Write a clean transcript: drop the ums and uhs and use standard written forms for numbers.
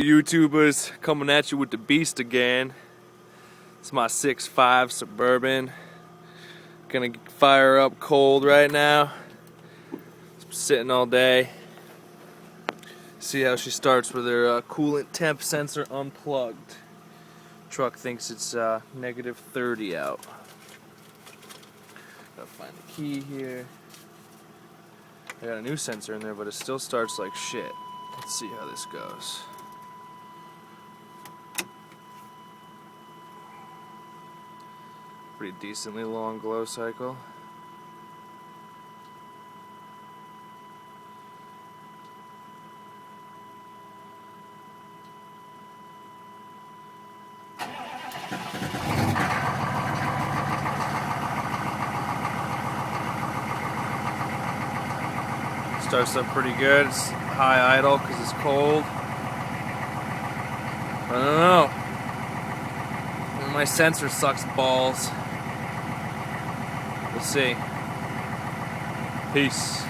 YouTubers, coming at you with the beast again. It's my 6.5 Suburban. Gonna fire up cold right now. It's sitting all day. See how she starts with her coolant temp sensor unplugged. Truck thinks it's negative 30 out. Gotta find the key here. I got a new sensor in there, but it still starts like shit. Let's see how this goes. Pretty decently long glow cycle. Starts up pretty good. It's high idle because it's cold. I don't know. My sensor sucks balls. We'll see. Peace.